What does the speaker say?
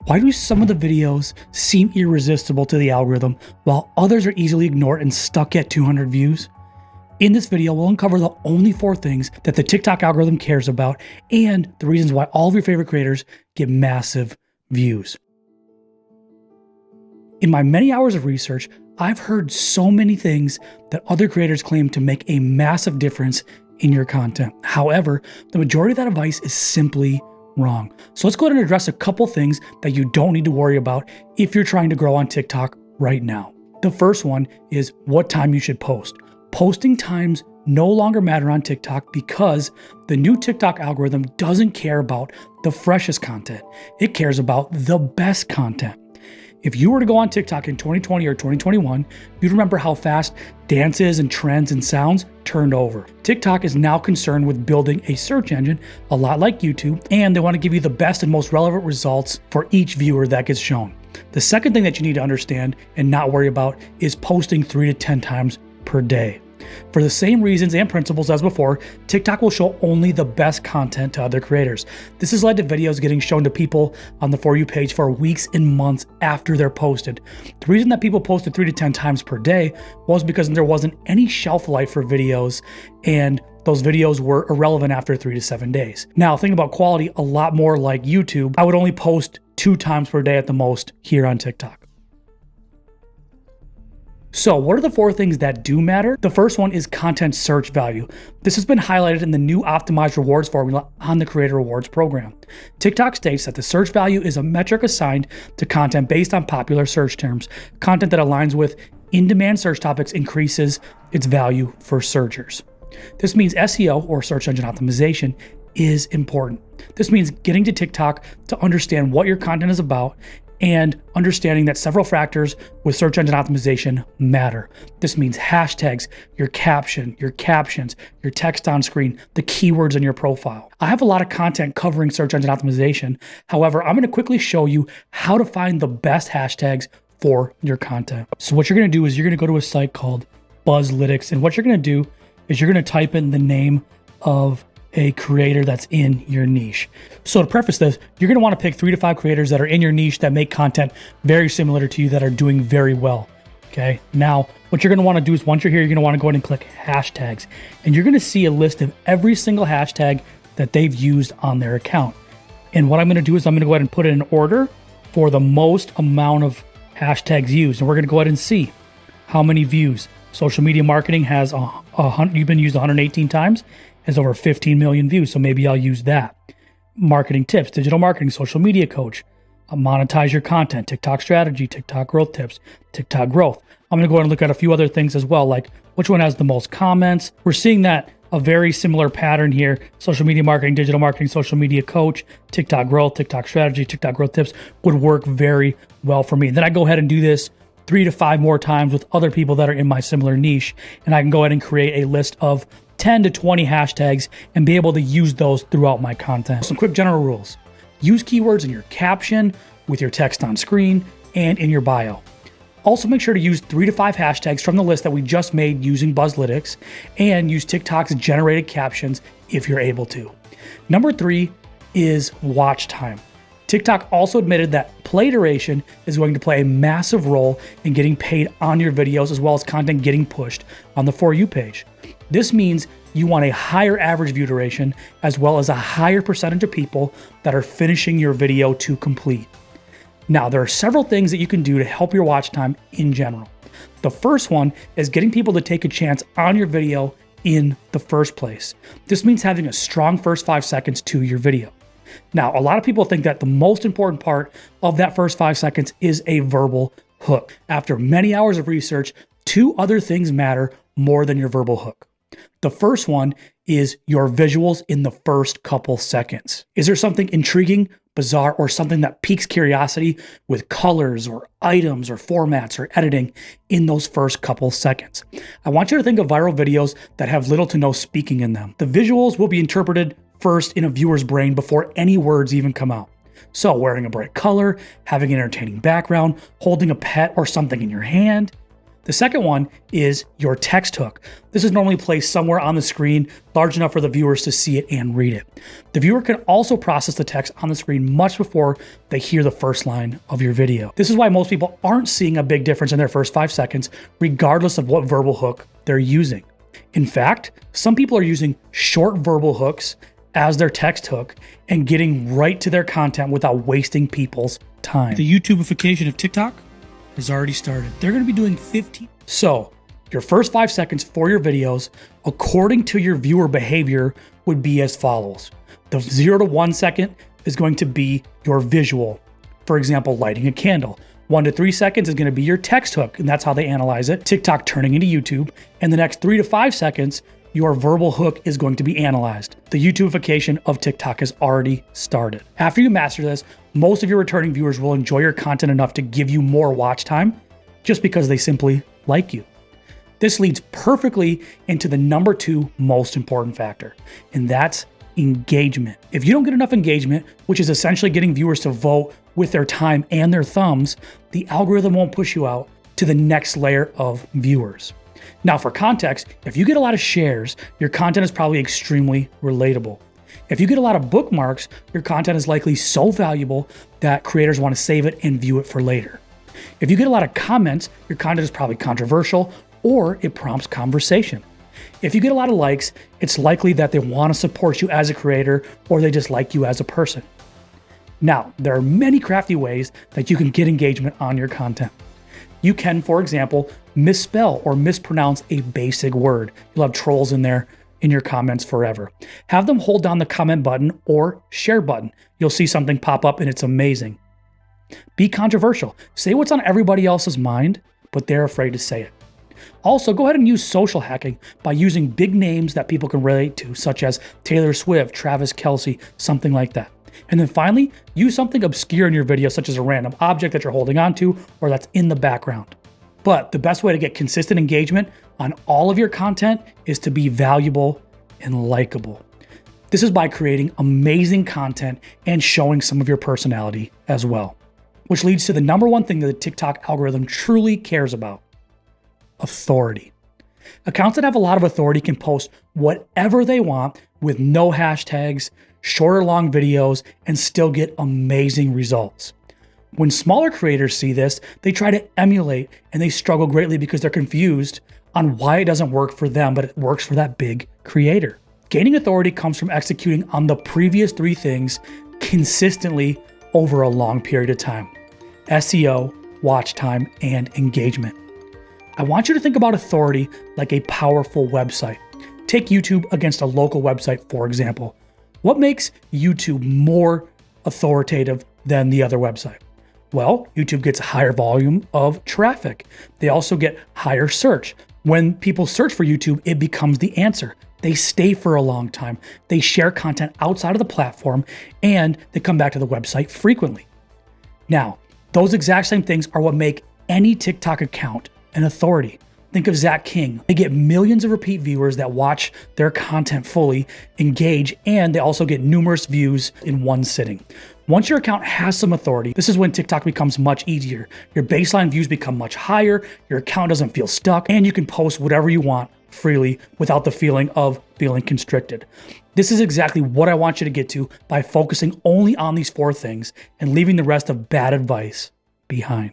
Why do some of the videos seem irresistible to the algorithm while others are easily ignored and stuck at 200 views? In this video, we'll uncover the only 4 things that the TikTok algorithm cares about and the reasons why all of your favorite creators get massive views. In my many hours of research, I've heard so many things that other creators claim to make a massive difference in your content. However, the majority of that advice is simply wrong. So let's go ahead and address a couple things that you don't need to worry about if you're trying to grow on TikTok right now. The first one is what time you should post. Posting times no longer matter on TikTok because the new TikTok algorithm doesn't care about the freshest content. It cares about the best content. If you were to go on TikTok in 2020 or 2021, you'd remember how fast dances and trends and sounds turned over. TikTok is now concerned with building a search engine, a lot like YouTube, and they want to give you the best and most relevant results for each viewer that gets shown. The second thing that you need to understand and not worry about is posting 3 to 10 times per day. For the same reasons and principles as before, TikTok will show only the best content to other creators. This has led to videos getting shown to people on the For You page for weeks and months after they're posted. The reason that people posted 3 to 10 times per day was because there wasn't any shelf life for videos, and those videos were irrelevant after 3 to 7 days. Now, think about quality a lot more like YouTube. I would only post 2 times per day at the most here on TikTok. So what are the 4 things that do matter? The first one is content search value. This has been highlighted in the new optimized rewards formula on the Creator Rewards program. TikTok states that the search value is a metric assigned to content based on popular search terms. Content that aligns with in-demand search topics increases its value for searchers. This means SEO, or search engine optimization, is important. This means getting to TikTok to understand what your content is about and understanding that several factors with search engine optimization matter. This means hashtags, your caption, your captions, your text on screen, the keywords in your profile. I have a lot of content covering search engine optimization. However, I'm going to quickly show you how to find the best hashtags for your content. So what you're going to do is you're going to go to a site called Buzzlytics, and what you're going to do is you're going to type in the name of a creator that's in your niche. So to preface this, you're going to want to pick 3 to 5 creators that are in your niche that make content very similar to you that are doing very well. Okay. Now, what you're going to want to do is once you're here, you're going to want to go ahead and click hashtags, and you're going to see a list of every single hashtag that they've used on their account. And what I'm going to do is I'm going to go ahead and put it in order for the most amount of hashtags used. And we're going to go ahead and see how many views. Social media marketing has you've been used 118 times. Has over 15 million views, so maybe I'll use that. Marketing tips, digital marketing, social media coach, monetize your content, TikTok strategy, TikTok growth tips, TikTok growth. I'm gonna go ahead and look at a few other things as well, like which one has the most comments. We're seeing that a very similar pattern here. Social media marketing, digital marketing, social media coach, TikTok growth, TikTok strategy, TikTok growth tips would work very well for me. Then I go ahead and do this 3 to 5 more times with other people that are in my similar niche, and I can go ahead and create a list of 10 to 20 hashtags and be able to use those throughout my content. Some quick general rules. Use keywords in your caption, with your text on screen, and in your bio. Also make sure to use 3 to 5 hashtags from the list that we just made using Buzzlytics, and use TikTok's generated captions if you're able to. Number 3 is watch time. TikTok also admitted that play duration is going to play a massive role in getting paid on your videos, as well as content getting pushed on the For You page. This means you want a higher average view duration, as well as a higher percentage of people that are finishing your video to complete. Now, there are several things that you can do to help your watch time in general. The first one is getting people to take a chance on your video in the first place. This means having a strong first 5 seconds to your video. Now, a lot of people think that the most important part of that first 5 seconds is a verbal hook. After many hours of research, 2 other things matter more than your verbal hook. The first one is your visuals in the first couple seconds. Is there something intriguing, bizarre, or something that piques curiosity with colors or items or formats or editing in those first couple seconds? I want you to think of viral videos that have little to no speaking in them. The visuals will be interpreted first in a viewer's brain before any words even come out. So wearing a bright color, having an entertaining background, holding a pet or something in your hand, The second one is your text hook. This is normally placed somewhere on the screen, large enough for the viewers to see it and read it. The viewer can also process the text on the screen much before they hear the first line of your video. This is why most people aren't seeing a big difference in their first 5 seconds, regardless of what verbal hook they're using. In fact, some people are using short verbal hooks as their text hook and getting right to their content without wasting people's time. The YouTubeification of TikTok has already started. They're going to be doing 15. So your first 5 seconds for your videos, according to your viewer behavior, would be as follows. The 0 to 1 second is going to be your visual. For example, lighting a candle. 1 to 3 seconds is going to be your text hook, and that's how they analyze it. TikTok turning into YouTube. And the next 3 to 5 seconds, your verbal hook is going to be analyzed. The YouTubeification of TikTok has already started. After you master this, most of your returning viewers will enjoy your content enough to give you more watch time just because they simply like you. This leads perfectly into the number 2 most important factor, and that's engagement. If you don't get enough engagement, which is essentially getting viewers to vote with their time and their thumbs, the algorithm won't push you out to the next layer of viewers. Now, for context, if you get a lot of shares, your content is probably extremely relatable. If you get a lot of bookmarks, your content is likely so valuable that creators want to save it and view it for later. If you get a lot of comments, your content is probably controversial or it prompts conversation. If you get a lot of likes, it's likely that they want to support you as a creator or they just like you as a person. Now, there are many crafty ways that you can get engagement on your content. You can, for example, misspell or mispronounce a basic word. You'll have trolls in there in your comments forever. Have them hold down the comment button or share button. You'll see something pop up and it's amazing. Be controversial. Say what's on everybody else's mind, but they're afraid to say it. Also, go ahead and use social hacking by using big names that people can relate to, such as Taylor Swift, Travis Kelce, something like that. And then finally, use something obscure in your video, such as a random object that you're holding onto or that's in the background. But the best way to get consistent engagement on all of your content is to be valuable and likable. This is by creating amazing content and showing some of your personality as well, which leads to the number 1 thing that the TikTok algorithm truly cares about: authority. Accounts that have a lot of authority can post whatever they want with no hashtags, short or long videos, and still get amazing results. When smaller creators see this, they try to emulate and they struggle greatly because they're confused on why it doesn't work for them, but it works for that big creator. Gaining authority comes from executing on the previous 3 things consistently over a long period of time: SEO, watch time, and engagement. I want you to think about authority like a powerful website. Take YouTube against a local website, for example. What makes YouTube more authoritative than the other website? Well, YouTube gets a higher volume of traffic. They also get higher search. When people search for YouTube, it becomes the answer. They stay for a long time. They share content outside of the platform, and they come back to the website frequently. Now, those exact same things are what make any TikTok account an authority. Think of Zach King. They get millions of repeat viewers that watch their content fully, engage, and they also get numerous views in one sitting. Once your account has some authority, this is when TikTok becomes much easier. Your baseline views become much higher, your account doesn't feel stuck, and you can post whatever you want freely without the feeling of feeling constricted. This is exactly what I want you to get to by focusing only on these 4 things and leaving the rest of bad advice behind.